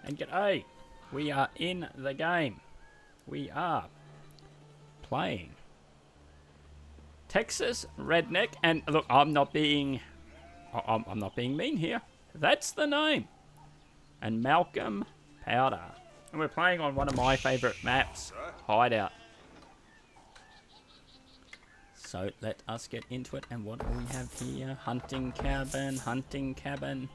And g'day. We are in the game. We are playing Texas Redneck, and look, I'm not being mean here. That's the name. And Malcolm Powder. And we're playing on one of my favourite maps, Hideout. So let us get into it. And what do we have here? Hunting cabin.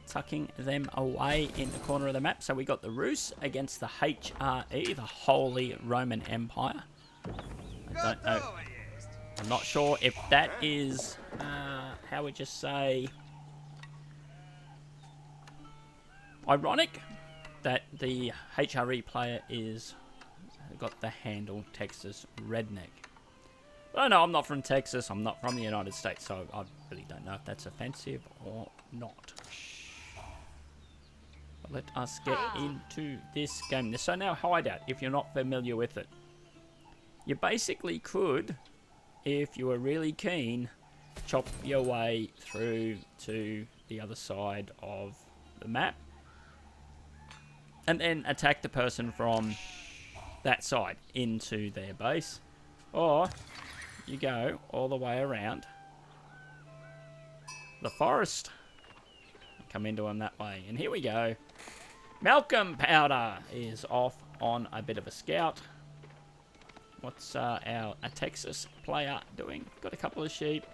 Tucking them away in the corner of the map. So we got the Rus against the HRE, the Holy Roman Empire. I don't know. I'm not sure if that is, how would you say, ironic that the HRE player is got the handle Texas Redneck. But I know I'm not from Texas, I'm not from the United States, so I really don't know if that's offensive or not. But let us get into this game. So now Hideout, if you're not familiar with it, you basically could, if you were really keen, chop your way through to the other side of the map and then attack the person from that side into their base, or you go all the way around the forest and come into them that way. And here we go. Malcolm Powder is off on a bit of a scout. What's a Texas player doing? Got a couple of sheep.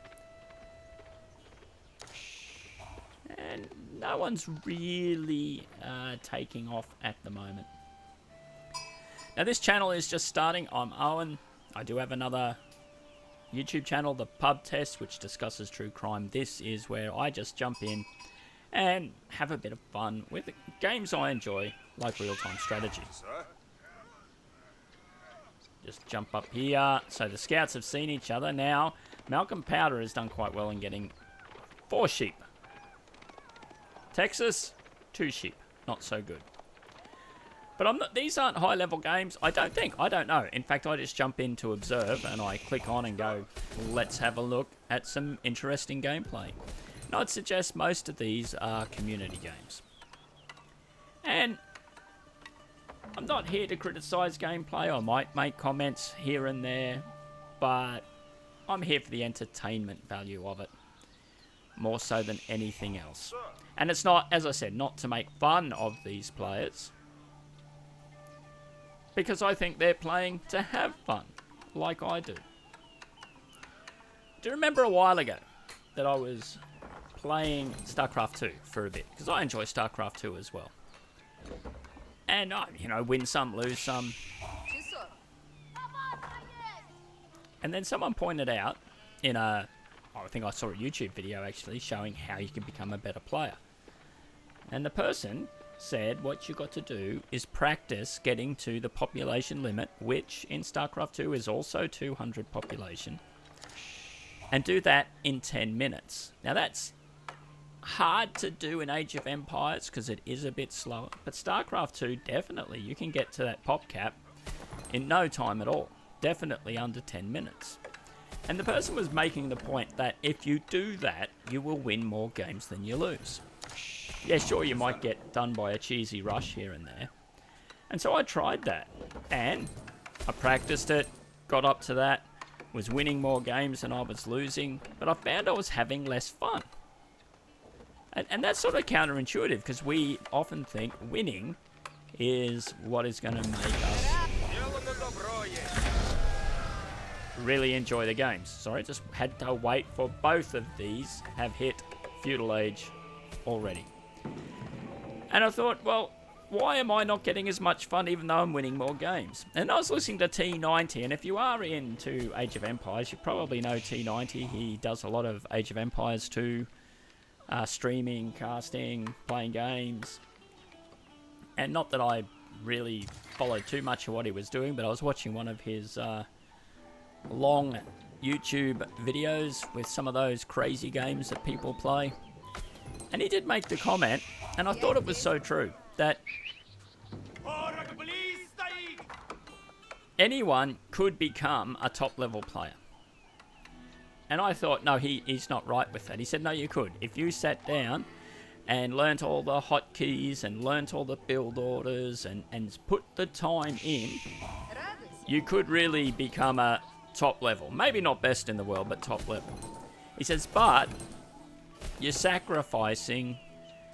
And no one's really taking off at the moment. Now this channel is just starting. I'm Owen. I do have another YouTube channel, The Pub Test, which discusses true crime. This is where I just jump in and have a bit of fun with games I enjoy, like real-time strategy. Just jump up here. So the scouts have seen each other. Now, Malcolm Powder has done quite well in getting 4 sheep. Texas, 2 sheep. Not so good. But these aren't high-level games, I don't think. I don't know. In fact, I just jump in to observe, and I click on and go, let's have a look at some interesting gameplay. And I'd suggest most of these are community games. And I'm not here to criticize gameplay. I might make comments here and there, but I'm here for the entertainment value of it, more so than anything else. And it's not, as I said, not to make fun of these players, because I think they're playing to have fun, like I do. Do you remember a while ago that I was playing StarCraft 2 for a bit? Because I enjoy StarCraft 2 as well. And I, win some, lose some. And then someone pointed out in I think I saw a YouTube video actually, showing how you can become a better player. And the person said what you got to do is practice getting to the population limit, which in StarCraft 2 is also 200 population, and do that in 10 minutes. Now that's hard to do in Age of Empires because it is a bit slower, but StarCraft 2 definitely you can get to that pop cap in no time at all, definitely under 10 minutes. And the person was making the point that if you do that, you will win more games than you lose. Yeah, sure, you might get done by a cheesy rush here and there. And so I tried that. And I practiced it, got up to that, was winning more games than I was losing, but I found I was having less fun. And that's sort of counterintuitive, because we often think winning is what is going to make us really enjoy the games. Sorry, just had to wait for both of these have hit feudal age already. And I thought, well, why am I not getting as much fun even though I'm winning more games? And I was listening to T90, and if you are into Age of Empires, you probably know T90. He does a lot of Age of Empires 2, streaming, casting, playing games. And not that I really followed too much of what he was doing, but I was watching one of his long YouTube videos with some of those crazy games that people play. And he did make the comment, and I thought it was so true, that anyone could become a top-level player. And I thought, no, he's not right with that. He said, no, you could. If you sat down and learnt all the hotkeys and learnt all the build orders and put the time in, you could really become a top level. Maybe not best in the world, but top level. He says, but you're sacrificing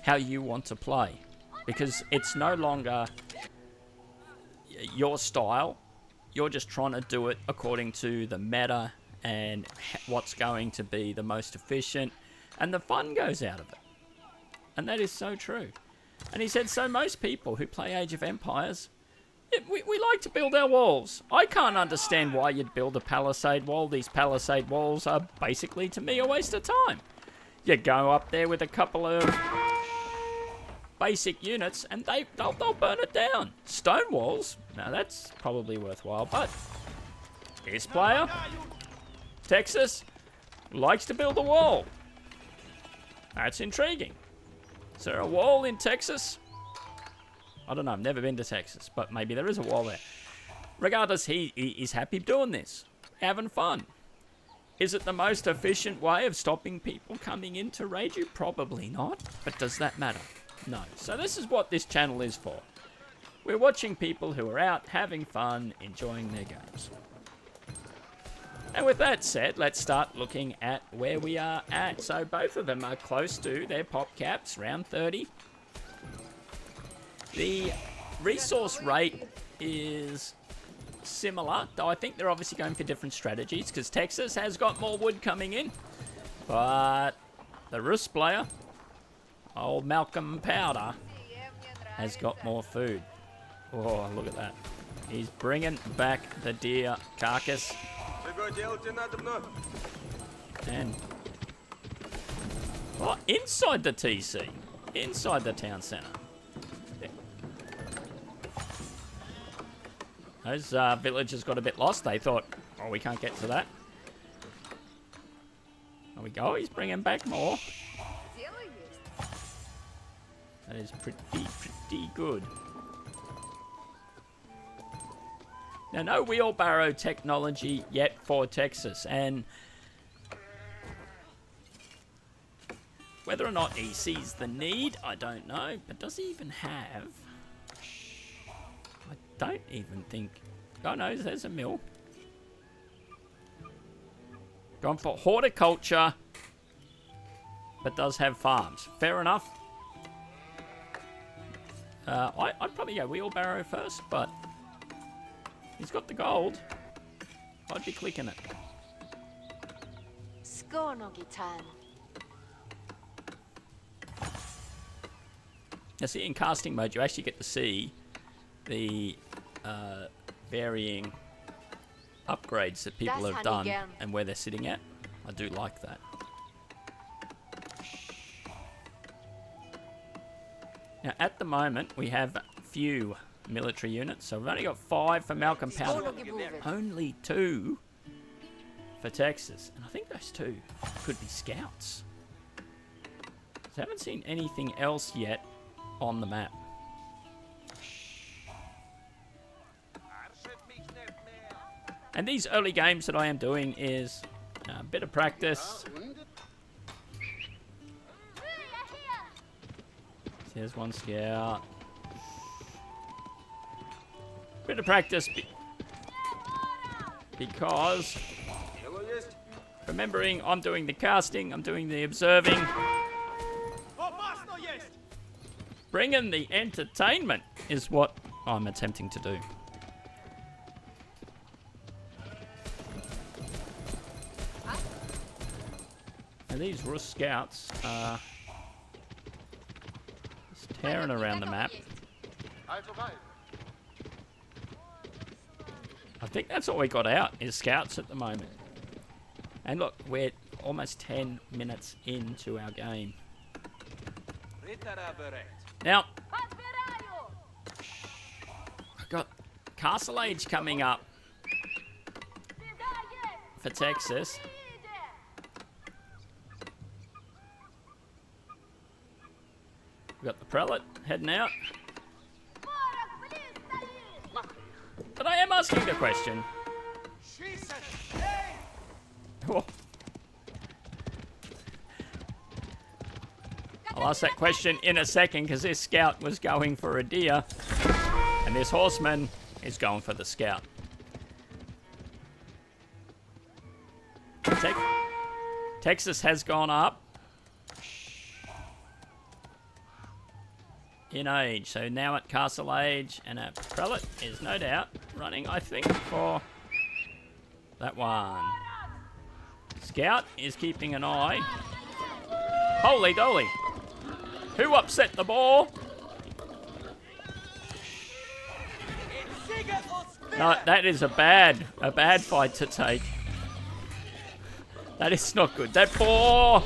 how you want to play, because it's no longer your style. You're just trying to do it according to the meta and what's going to be the most efficient, and the fun goes out of it. And that is so true. And he said, so most people who play Age of Empires, we like to build our walls. I can't understand why you'd build a palisade wall. These palisade walls are basically, to me, a waste of time. You go up there with a couple of basic units and they'll burn it down. Stone walls, now that's probably worthwhile, but this player, Texas, likes to build a wall. That's intriguing. Is there a wall in Texas? I don't know, I've never been to Texas, but maybe there is a wall there. Regardless, he is happy doing this, having fun. Is it the most efficient way of stopping people coming into Raid You? Probably not, but does that matter? No. So this is what this channel is for. We're watching people who are out having fun, enjoying their games. And with that said, let's start looking at where we are at. So both of them are close to their pop caps, round 30. The resource rate is similar, though I think they're obviously going for different strategies, because Texas has got more wood coming in. But the Rus player, old Malcolm Powder, has got more food. Oh, look at that. He's bringing back the deer carcass. And oh, inside the TC, inside the town centre. Those villagers got a bit lost. They thought, oh, we can't get to that. There we go. He's bringing back more. That is pretty good. Now, no wheelbarrow technology yet for Texas, and whether or not he sees the need, I don't know. But does he even have? I don't even think. Oh no, there's a mill. Gone for horticulture, but does have farms. Fair enough. I'd probably go wheelbarrow first, but he's got the gold. I'd be clicking it. Now see, in casting mode, you actually get to see the varying upgrades that people have done and where they're sitting at. I do like that. Now, at the moment, we have few military units, so we've only got 5 for Malcolm Powder, only 2 for Texas, and I think those 2 could be scouts. So I haven't seen anything else yet on the map. And these early games that I am doing is a bit of practice. There's one scout. Bit of practice because remembering I'm doing the casting, I'm doing the observing. Bringing the entertainment is what I'm attempting to do. Now these Rus scouts are just tearing around the map. I think that's all we got out is scouts at the moment. And look, we're almost 10 minutes into our game. Now, I've got Castle Age coming up for Texas. We've got the prelate heading out. But I am asking the question. Oh. I'll ask that question in a second because this scout was going for a deer and this horseman is going for the scout. Texas has gone up in age, so now at castle age, and a prelate is no doubt running, I think, for that one. Scout is keeping an eye. Holy dolly! Who upset the ball? No, that is a bad fight to take. That is not good. That ball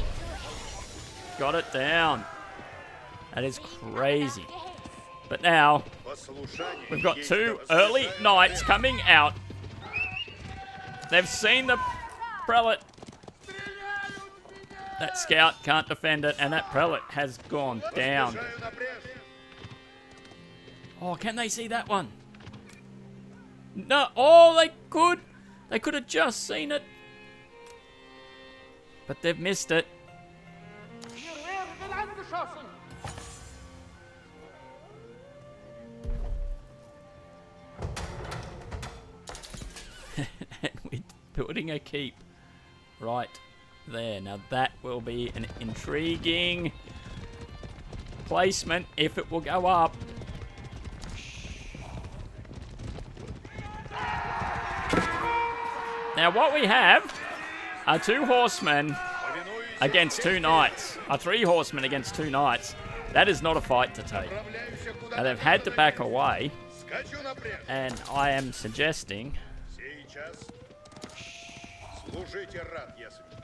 got it down. That is crazy. But now we've got two early knights coming out. They've seen the prelate. That scout can't defend it, and that prelate has gone down. Oh, can they see that one? No. Oh, they could. They could have just seen it. But they've missed it. And we're building a keep right there. Now that will be an intriguing placement if it will go up. Now what we have are two horsemen against two knights. Three horsemen against two knights. That is not a fight to take. Now they've had to back away, and I am suggesting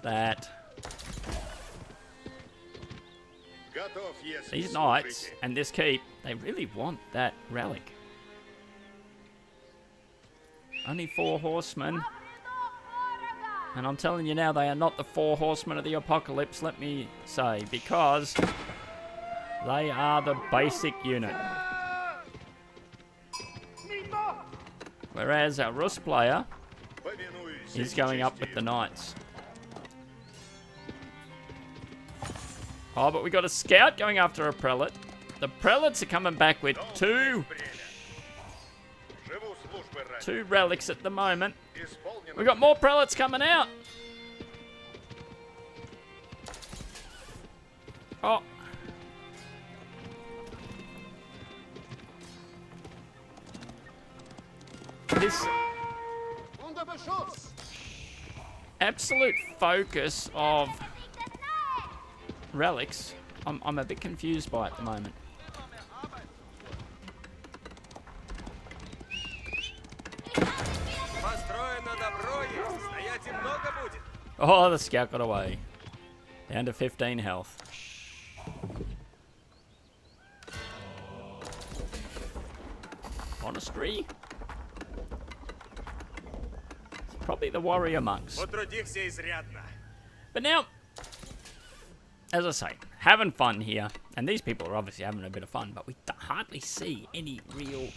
that these knights and this keep, they really want that relic. Only 4 horsemen. And I'm telling you now, they are not the 4 horsemen of the apocalypse, let me say, because they are the basic unit. Whereas our Rus player is going up with the knights. Oh, but we got a scout going after a prelate. The prelates are coming back with two relics at the moment. We got more prelates coming out. Oh. This absolute focus of relics, I'm a bit confused by at the moment. Oh, the scout got away. Down to 15 health. Monastery? It's probably the warrior monks. But now, as I say, having fun here. And these people are obviously having a bit of fun, but we hardly see any real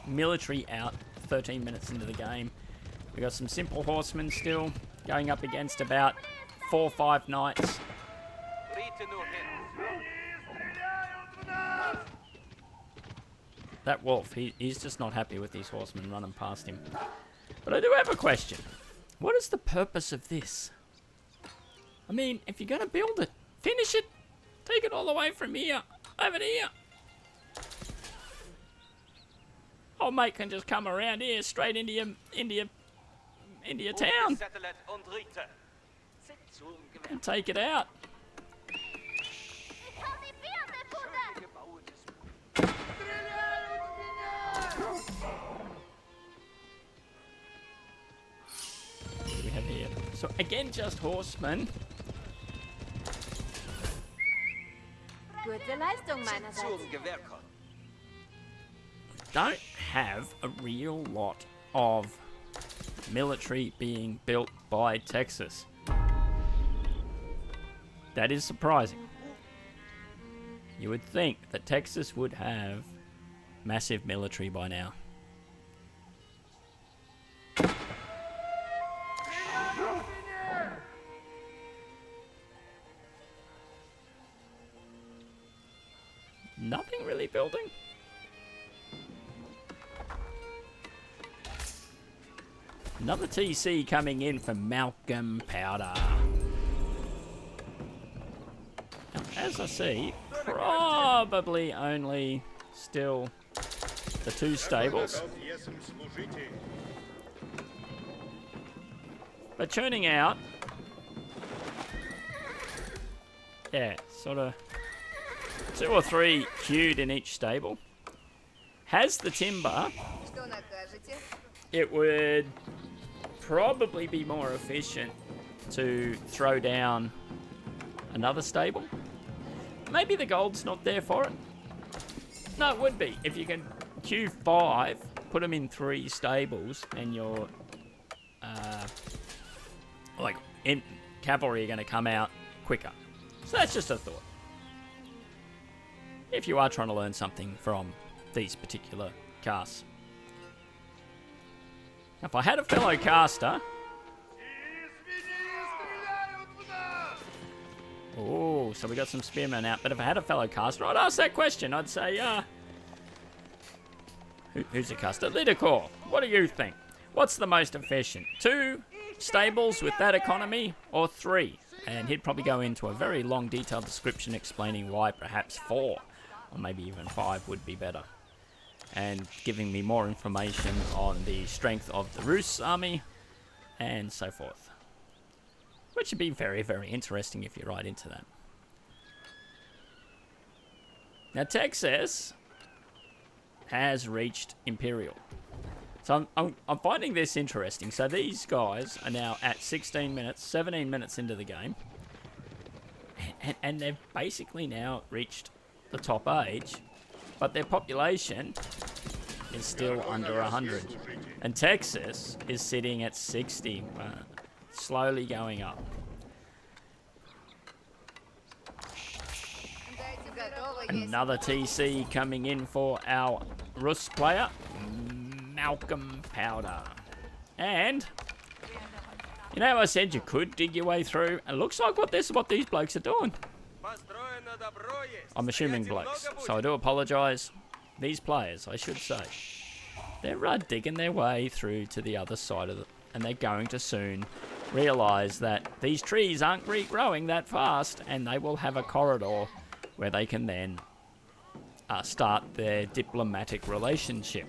military out 13 minutes into the game. We got some simple horsemen still going up against about 4 or 5 knights. That wolf, he's just not happy with these horsemen running past him. But I do have a question. What is the purpose of this? I mean, if you're going to build it, finish it. Take it all the way from here, over here. Old mate can just come around here straight into your town and take it out. What do we have here? So again, just horsemen. Don't have a real lot of military being built by Texas. That is surprising. You would think that Texas would have massive military by now. Nothing really building. Another TC coming in for Malcolm Powder. Now, as I see, probably only still the 2 stables. But churning out, yeah, sort of 2 or 3 queued in each stable. Has the timber, it would probably be more efficient to throw down another stable. Maybe the gold's not there for it. No, it would be. If you can queue 5, put them in 3 stables, and your like in cavalry are going to come out quicker. So that's just a thought. If you are trying to learn something from these particular casts. Now, if I had a fellow caster... Oh, so we got some spearmen out. But if I had a fellow caster, I'd ask that question. I'd say, who's a caster? Lidicor, what do you think? What's the most efficient? 2 stables with that economy, or 3? And he'd probably go into a very long, detailed description explaining why perhaps 4, or maybe even 5 would be better. And giving me more information on the strength of the Rus army, and so forth. Which would be very, very interesting if you're right into that. Now, Texas has reached Imperial. So I'm finding this interesting. So these guys are now at 16 minutes, 17 minutes into the game. And they've basically now reached the top age. But their population is still under 100. And Texas is sitting at 60. Slowly going up. Another TC coming in for our Rus player. Malcolm Powder. And, you know how I said you could dig your way through? It looks like what these blokes are doing. I'm assuming blokes, so I do apologise. These players, I should say. They're digging their way through to the other side of it. And they're going to soon realise that these trees aren't regrowing that fast. And they will have a corridor where they can then start their diplomatic relationship.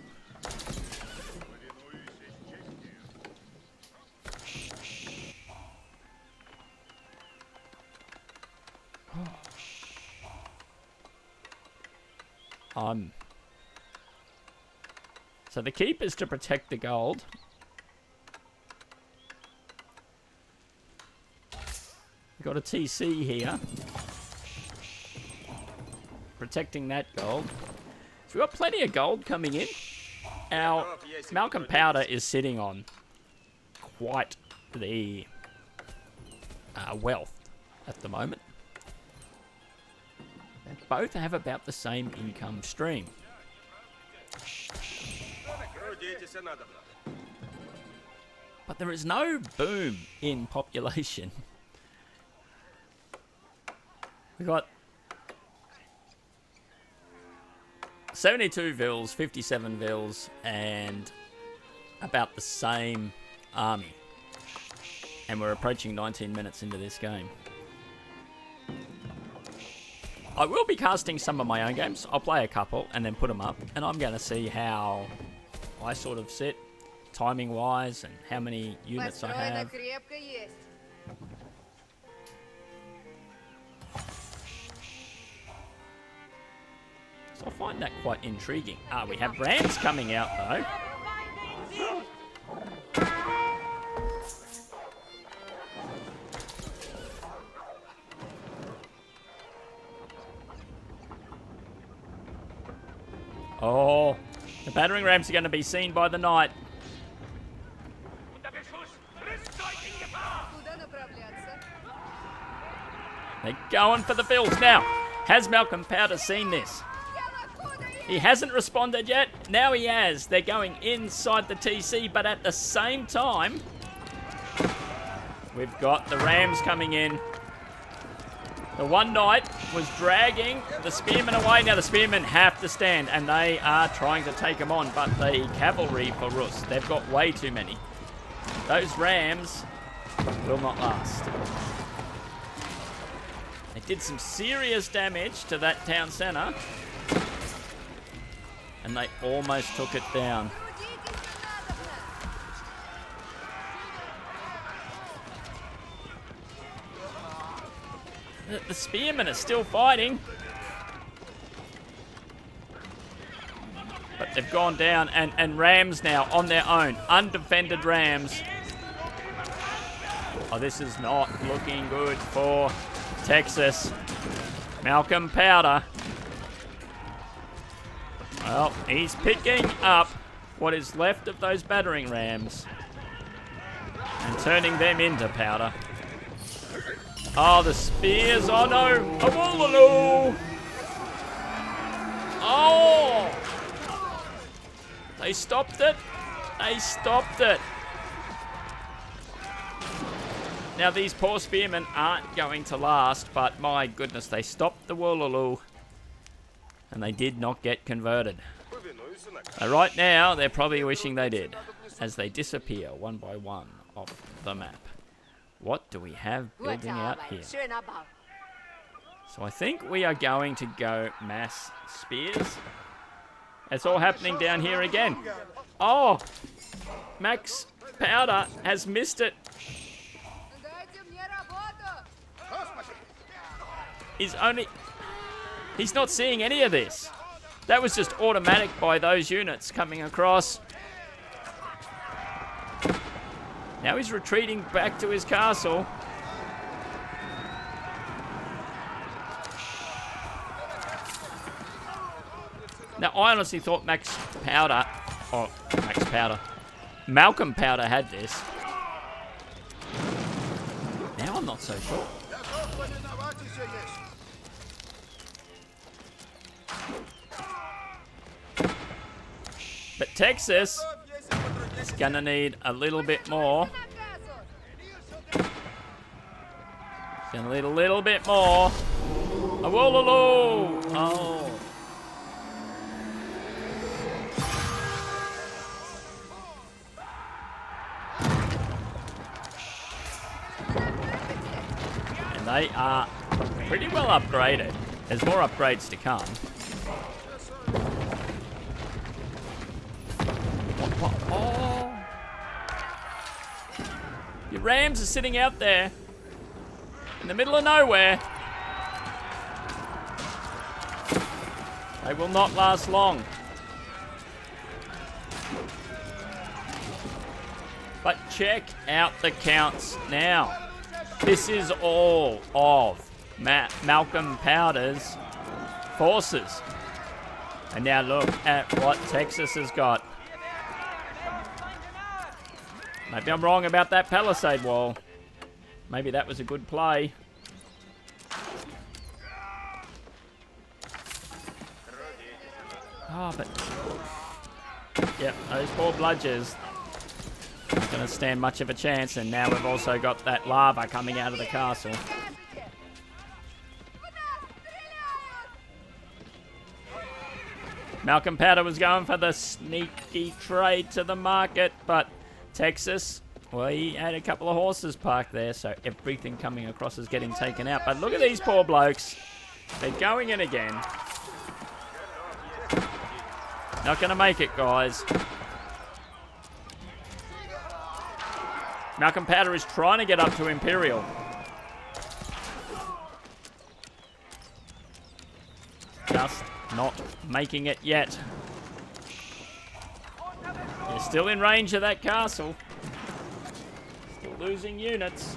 So the keep is to protect the gold. We've got a TC here. Protecting that gold. So we've got plenty of gold coming in. Our Malcolm Powder is sitting on quite the wealth at the moment. They both have about the same income stream. But there is no boom in population. We got 72 vills, 57 vills, and about the same army. And we're approaching 19 minutes into this game. I will be casting some of my own games. I'll play a couple and then put them up. And I'm going to see how I sort of sit, timing-wise, and how many units I have. So I find that quite intriguing. We have rams coming out, though. Oh, the battering rams are going to be seen by the knight. They're going for the fields now. Has Malcolm Powder seen this? He hasn't responded yet. Now he has. They're going inside the TC, but at the same time, we've got the rams coming in. The one knight was dragging the spearmen away. Now the spearmen have to stand, and they are trying to take them on, but the cavalry for Rus, they've got way too many. Those rams will not last. They did some serious damage to that town centre, and they almost took it down. The spearmen are still fighting. But they've gone down, and rams now on their own. Undefended rams. Oh, this is not looking good for Texas. Malcolm Powder. Well, he's picking up what is left of those battering rams and turning them into powder. Oh, the spears. Oh, no. A Woolaloo. Oh. They stopped it. They stopped it. Now, these poor spearmen aren't going to last, but my goodness, they stopped the Woolaloo. And they did not get converted. Right now, they're probably wishing they did, as they disappear one by one off the map. What do we have building out here? So I think we are going to go mass spears. It's all happening down here again. Oh! Max Powder has missed it. He's not seeing any of this. That was just automatic by those units coming across. Now he's retreating back to his castle. Now, I honestly thought Malcolm Powder had this. Now I'm not so sure. But Texas is going to need a little bit more. Going to need a little bit more. A Woolaloo! Oh. And they are pretty well upgraded. There's more upgrades to come. Oh. Your rams are sitting out there in the middle of nowhere. They will not last long. But check out the counts now. This is all of Malcolm Powder's forces. And now look at what Texas has got. Maybe I'm wrong about that palisade wall. Maybe that was a good play. Oh, but... Yep, those poor bludgers aren't going to stand much of a chance. And now we've also got that lava coming out of the castle. Malcolm Powder was going for the sneaky trade to the market, but Texas, well, he had a couple of horses parked there, so everything coming across is getting taken out. But look at these poor blokes. They're going in again. Not going to make it, guys. Malcolm Powder is trying to get up to Imperial. Just not making it yet. They're still in range of that castle. Still losing units.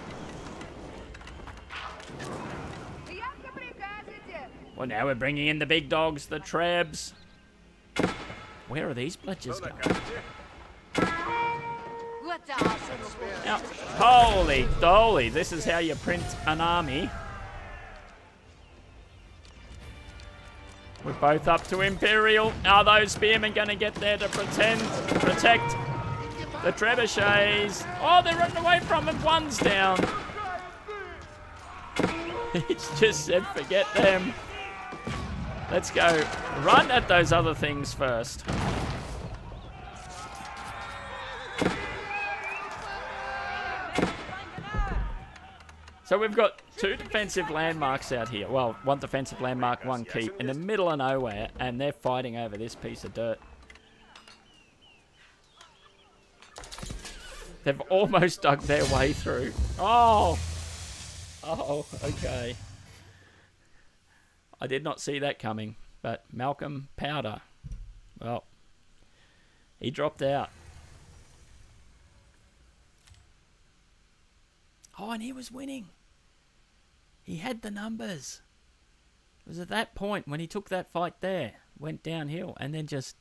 Well, now we're bringing in the big dogs, the Trebs. Where are these bludgers going? Now, holy dolly, this is how you print an army. We're both up to Imperial. Are those spearmen going to get there to protect the trebuchets? Oh, they're running away from it. One's down. It's just said forget them. Let's go. Run at those other things first. So we've got 2 defensive landmarks out here. Well, 1 defensive landmark, 1 keep, in the middle of nowhere, and they're fighting over this piece of dirt. They've almost dug their way through. Oh! Oh, okay. I did not see that coming, but Malcolm Powder, well, he dropped out. Oh, and he was winning. He had the numbers. It was at that point when he took that fight there, went downhill, and then just,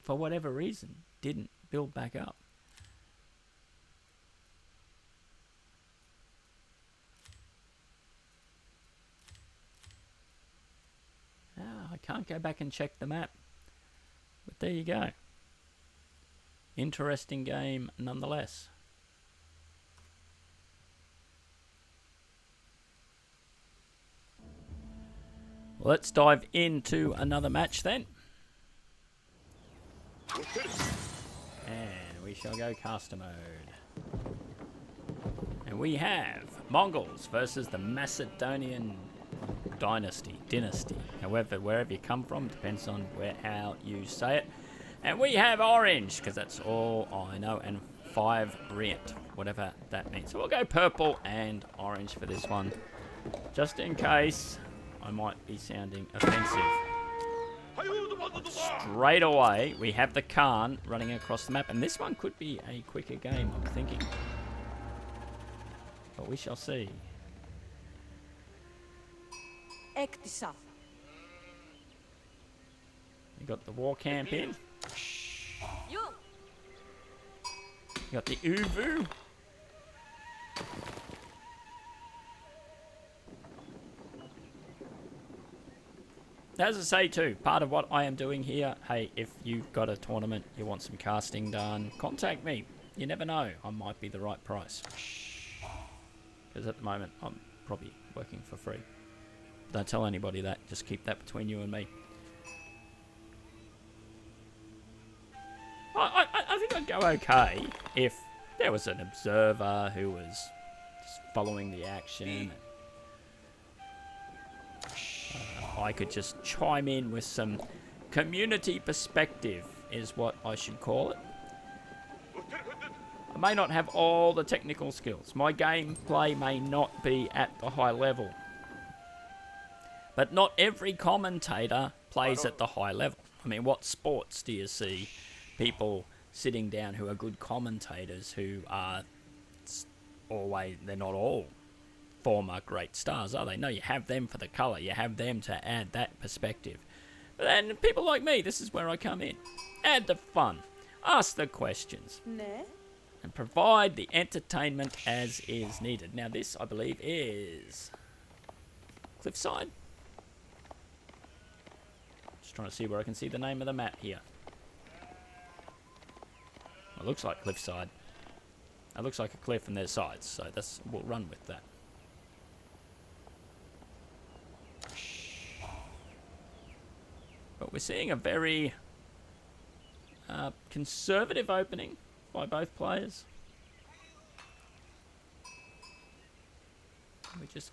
for whatever reason, didn't build back up. I can't go back and check the map. But there you go. Interesting game nonetheless. Well, let's dive into another match then. And we shall go caster mode. And we have Mongols versus the Macedonian dynasty, however, wherever you come from, depends on how you say it. And we have orange, because that's all I know, and 5 brilliant, whatever that means. So we'll go purple and orange for this one, just in case I might be sounding offensive. Straight away, we have the Khan running across the map, and this one could be a quicker game, I'm thinking. But we shall see. You got the war camp in. You got the Uvu. As I say too, part of what I am doing here, hey, if you've got a tournament, you want some casting done, contact me. You never know, I might be the right price. Because at the moment, I'm probably working for free. Don't tell anybody that, just keep that between you and me. I think I'd go okay if there was an observer who was just following the action. I could just chime in with some community perspective, is what I should call it. I may not have all the technical skills. My gameplay may not be at the high level. But not every commentator plays at the high level. I mean, what sports do you see people sitting down who are good commentators who are always, they're not all former great stars, are they? No, you have them for the colour. You have them to add that perspective. But then people like me, this is where I come in. Add the fun. Ask the questions. And provide the entertainment as is needed. Now this, I believe, is Cliffside. Just trying to see where I can see the name of the map here. It looks like Cliffside. It looks like a cliff and there's sides, so that's, we'll run with that. But we're seeing a very conservative opening by both players. We're just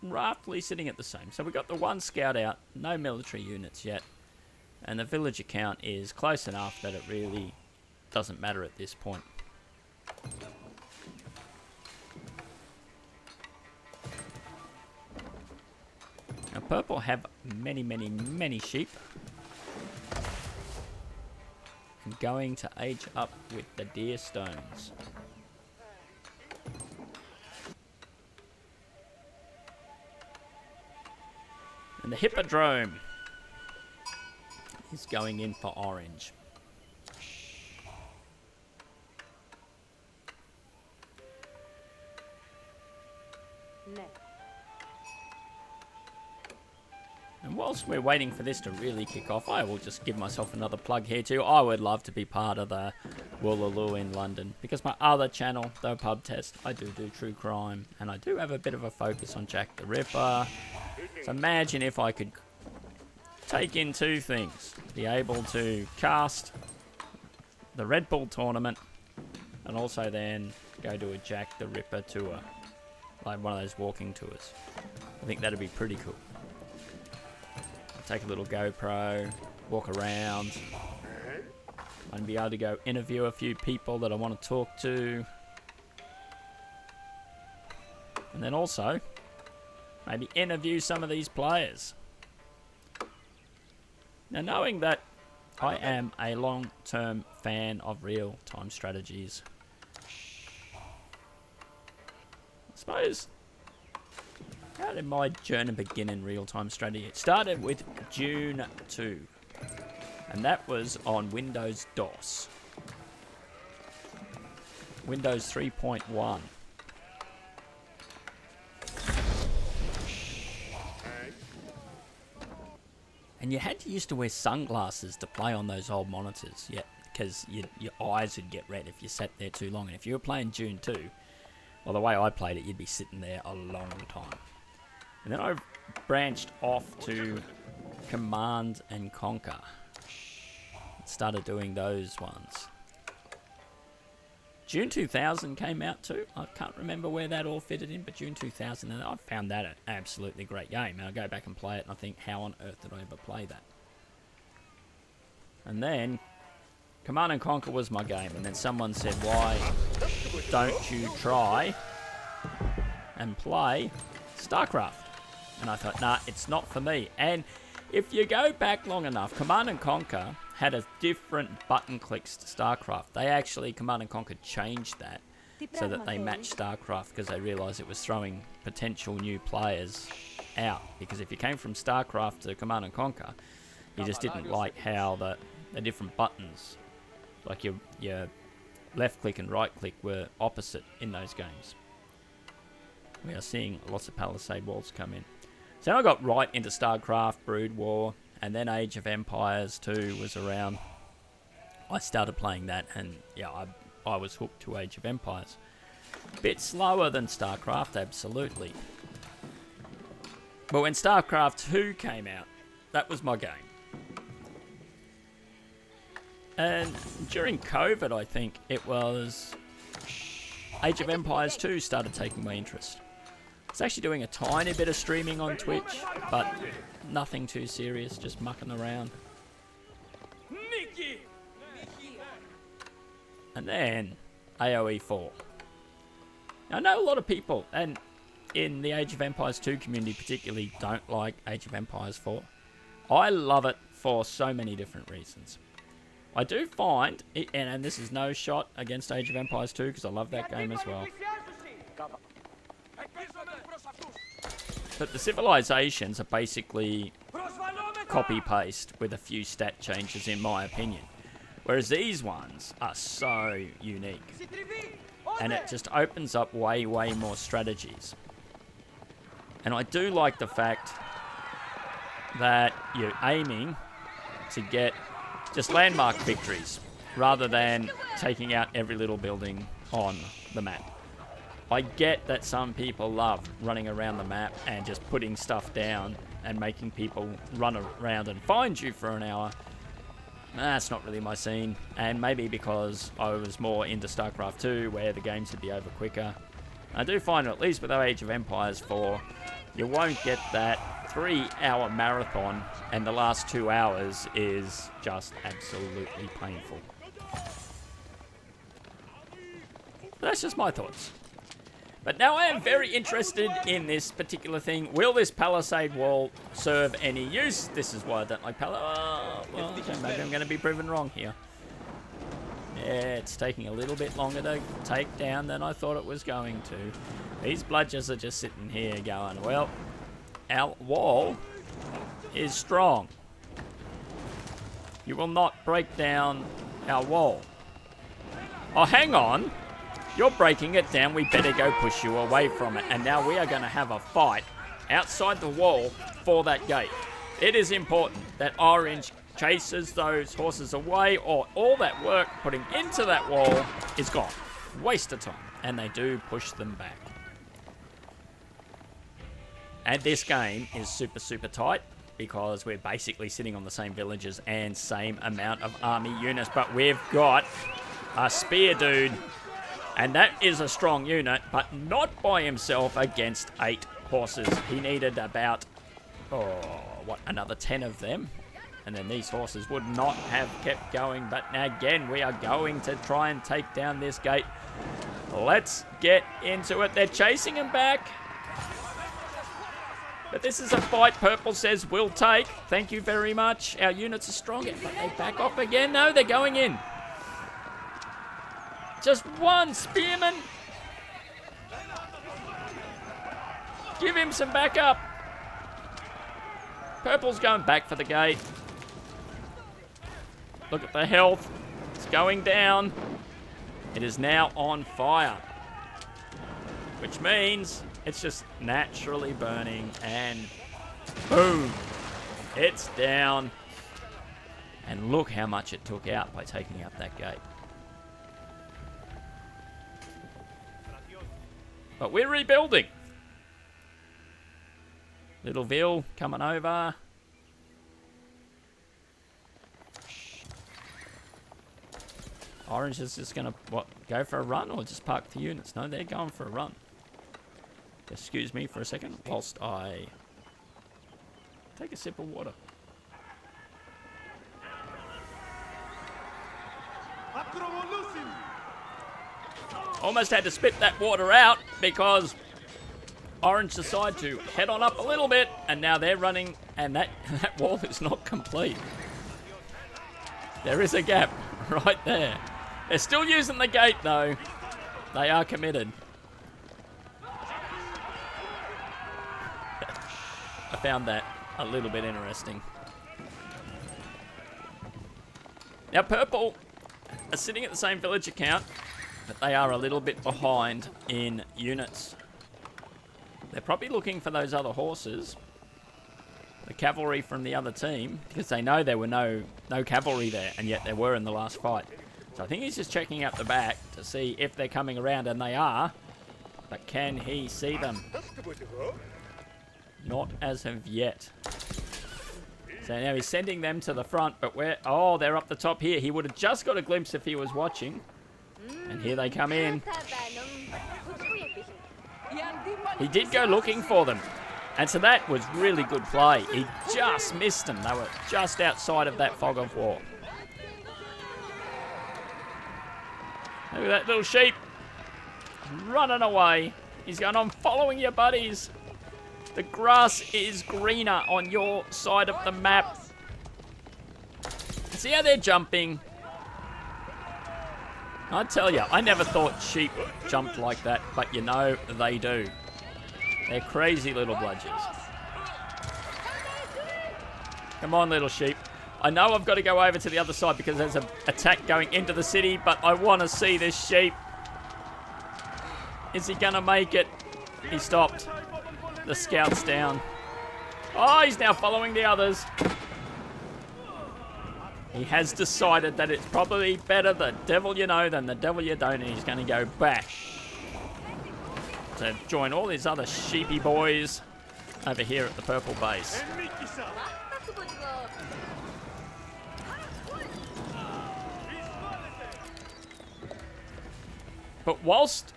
roughly sitting at the same. So we've got the 1 scout out, no military units yet, and the villager count is close enough that it really doesn't matter at this point. Now purple have many sheep. And going to age up with the deer stones. And the hippodrome is going in for orange. And whilst whilst we're waiting for this to really kick off, I will just give myself another plug here too. I would love to be part of the Woolaloo in London, because my other channel, The Pub Test, I do true crime, and I do have a bit of a focus on Jack the Ripper. So imagine if I could take in two things. Be able to cast the Red Bull tournament, and also then go to a Jack the Ripper tour. Like one of those walking tours. I think that'd be pretty cool. Take a little GoPro, walk around, and be able to go interview a few people that I want to talk to. And then also, maybe interview some of these players. Now, knowing that I am a long-term fan of real-time strategies, I suppose, how did my journey begin in real-time strategy? It started with June 2, and that was on Windows DOS. Windows 3.1. And you had to used to wear sunglasses to play on those old monitors, yeah, because your eyes would get red if you sat there too long. And if you were playing June 2, well, the way I played it, you'd be sitting there a long time. And then I branched off to Command and Conquer. Started doing those ones. June 2000 came out too. I can't remember where that all fitted in, but June 2000, and I found that an absolutely great game. And I go back and play it, and I think, how on earth did I ever play that? And then Command and Conquer was my game, and then someone said, why don't you try and play StarCraft? And I thought, nah, it's not for me. And if you go back long enough, Command and Conquer had a different button clicks to StarCraft. They actually, Command and Conquer changed that so that they matched StarCraft, because they realised it was throwing potential new players out. Because if you came from StarCraft to Command and Conquer, you just didn't like how the different buttons, like your left click and right click, were opposite in those games. We are seeing lots of Palisade Walls come in. So I got right into StarCraft, Brood War, and then Age of Empires 2 was around. I started playing that, and yeah, I was hooked to Age of Empires. Bit slower than StarCraft, absolutely. But when StarCraft 2 came out, that was my game. And during COVID, I think it was, Age of Empires 2 started taking my interest. I was actually doing a tiny bit of streaming on Twitch, but nothing too serious, just mucking around. And then AOE4. Now, I know a lot of people, and in the Age of Empires 2 community particularly, don't like Age of Empires 4. I love it for so many different reasons. I do find, and this is no shot against Age of Empires 2 because I love that game as well, but the civilizations are basically copy-paste with a few stat changes, in my opinion. Whereas these ones are so unique. And it just opens up way more strategies. And I do like the fact that you're aiming to get just landmark victories, rather than taking out every little building on the map. I get that some people love running around the map and just putting stuff down and making people run around and find you for an hour. That's not really my scene, and maybe because I was more into StarCraft 2, where the games would be over quicker. I do find, at least with Age of Empires 4, you won't get that 3-hour marathon, and the last 2 hours is just absolutely painful. But that's just my thoughts. But now I am very interested in this particular thing. Will this Palisade Wall serve any use? This is why I don't like well, maybe I'm going to be proven wrong here. Yeah, it's taking a little bit longer to take down than I thought it was going to. These bludgers are just sitting here going, well, our wall is strong. You will not break down our wall. Oh, hang on. You're breaking it down. We better go push you away from it. And now we are going to have a fight outside the wall for that gate. It is important that Orange chases those horses away, or all that work putting into that wall is gone. Waste of time. And they do push them back. And this game is super, super tight because we're basically sitting on the same villages and same amount of army units. But we've got a spear dude, and that is a strong unit, but not by himself against 8 horses. He needed about, another 10 of them. And then these horses would not have kept going. But again, we are going to try and take down this gate. Let's get into it. They're chasing him back. But this is a fight Purple says we'll take. Thank you very much. Our units are stronger. But they back off again. No, they're going in. Just one spearman. Give him some backup. Purple's going back for the gate. Look at the health. It's going down. It is now on fire. Which means it's just naturally burning, and boom. It's down. And look how much it took out by taking out that gate. But we're rebuilding. Little Ville coming over. Orange is just going to, go for a run or just park the units? No, they're going for a run. Excuse me for a second whilst I take a sip of water. Almost had to spit that water out because Orange decided to head on up a little bit, and now they're running, and that wall is not complete. There is a gap right there. They're still using the gate, though. They are committed. I found that a little bit interesting. Now, Purple are sitting at the same village account, but they are a little bit behind in units. They're probably looking for those other horses, the cavalry from the other team, because they know there were no cavalry there, and yet there were in the last fight. So I think he's just checking out the back to see if they're coming around, and they are. But can he see them? Not as of yet. So now he's sending them to the front, but where? Oh, they're up the top here. He would have just got a glimpse if he was watching. And here they come in. He did go looking for them. And so that was really good play. He just missed them. They were just outside of that fog of war. Look at that little sheep. Running away. He's going, I'm following you, buddies. The grass is greener on your side of the map. See how they're jumping? I tell you, I never thought sheep jumped like that, but you know they do. They're crazy little bludgers. Come on, little sheep. I know I've got to go over to the other side because there's an attack going into the city, but I want to see this sheep. Is he going to make it? He stopped. The scout's down. Oh, he's now following the others. He has decided that it's probably better the devil you know than the devil you don't, and he's going to go back to join all these other sheepy boys over here at the purple base. But whilst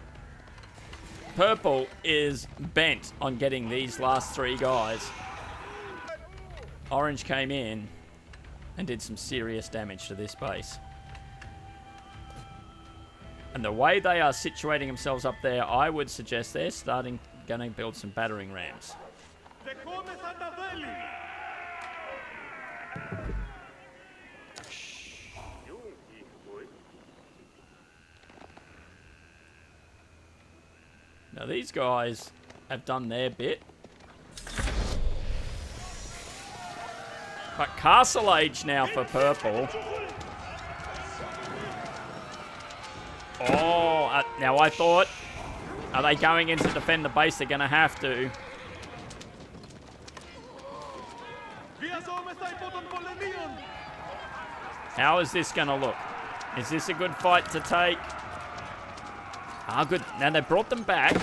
Purple is bent on getting these last 3 guys, Orange came in and did some serious damage to this base. And the way they are situating themselves up there, I would suggest they're going to build some battering rams. Now these guys have done their bit. But Castle Age now for Purple. Oh, now I thought, are they going in to defend the base? They're going to have to. How is this going to look? Is this a good fight to take? Ah, good. Now they brought them back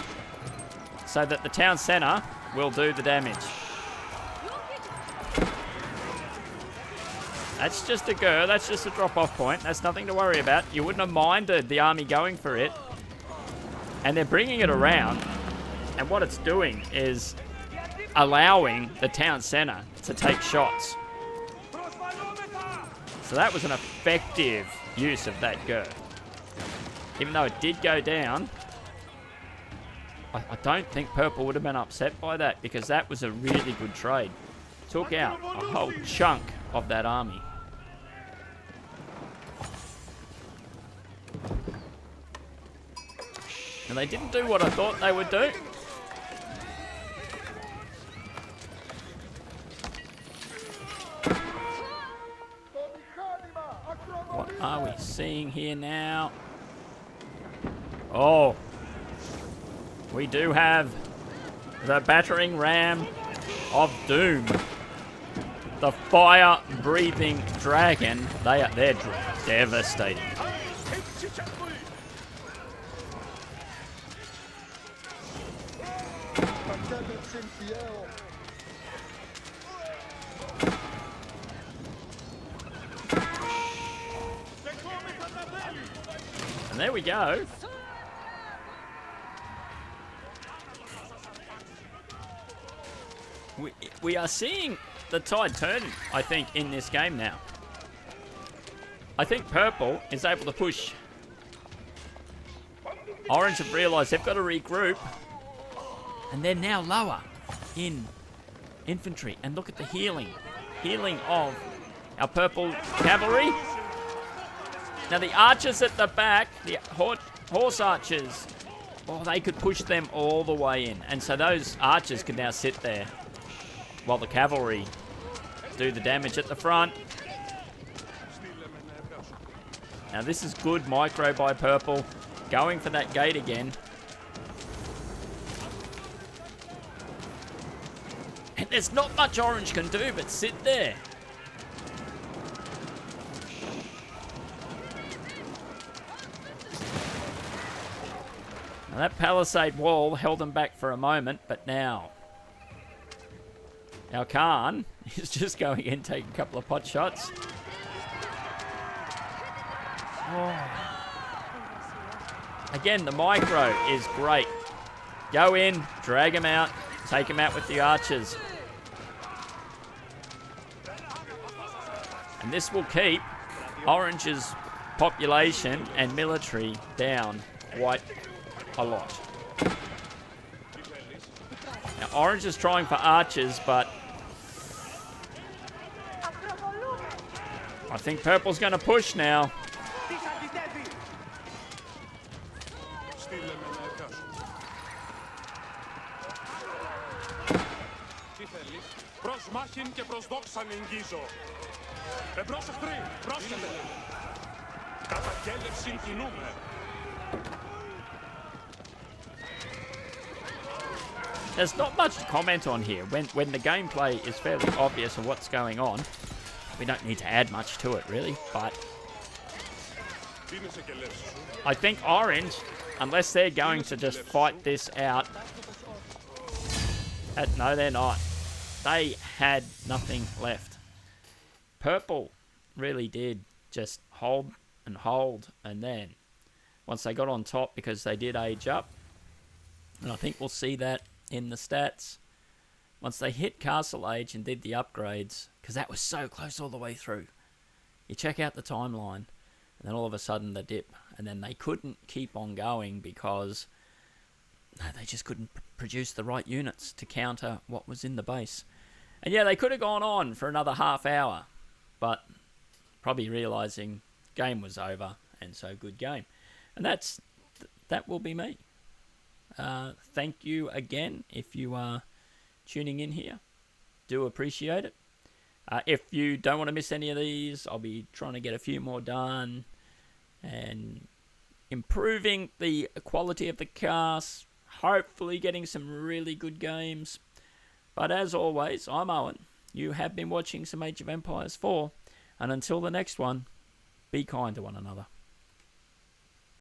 so that the town centre will do the damage. That's just a go. That's just a drop-off point. That's nothing to worry about. You wouldn't have minded the army going for it. And they're bringing it around. And what it's doing is allowing the town centre to take shots. So that was an effective use of that go. Even though it did go down, I don't think Purple would have been upset by that, because that was a really good trade. Took out a whole chunk of that army. And they didn't do what I thought they would do. What are we seeing here now? Oh, we do have the battering ram of doom. The fire-breathing dragon. They're devastating. And there we go. We are seeing the tide turning, I think, in this game now. I think Purple is able to push. Orange have realised they've got to regroup. And they're now lower in infantry. And look at the healing. Healing of our Purple cavalry. Now the archers at the back, the horse archers, oh, they could push them all the way in. And so those archers can now sit there while the cavalry do the damage at the front. Now this is good micro by Purple. Going for that gate again. And there's not much Orange can do but sit there. Now that palisade wall held them back for a moment, but now our Khan is just going in, taking a couple of pot shots. Oh. Again, the micro is great. Go in, drag him out, take him out with the archers. And this will keep Orange's population and military down quite a lot. Now, Orange is trying for archers, but I think Purple's going to push now. There's not much to comment on here. When the gameplay is fairly obvious of what's going on, we don't need to add much to it, really. But I think Orange, unless they're going to just fight this out... no, they're not. They had nothing left. Purple really did just hold, and then once they got on top, because they did age up, and I think we'll see that in the stats, once they hit Castle Age and did the upgrades, because that was so close all the way through. You check out the timeline, and then all of a sudden the dip, and then they couldn't keep on going because they just couldn't produce the right units to counter what was in the base. And yeah, they could have gone on for another half hour, but probably realising game was over, and so good game. And that will be me. Thank you again if you are tuning in here. Do appreciate it. If you don't want to miss any of these, I'll be trying to get a few more done and improving the quality of the cast, hopefully getting some really good games. But as always, I'm Owen. You have been watching some Age of Empires 4, and until the next one, Be kind to one another.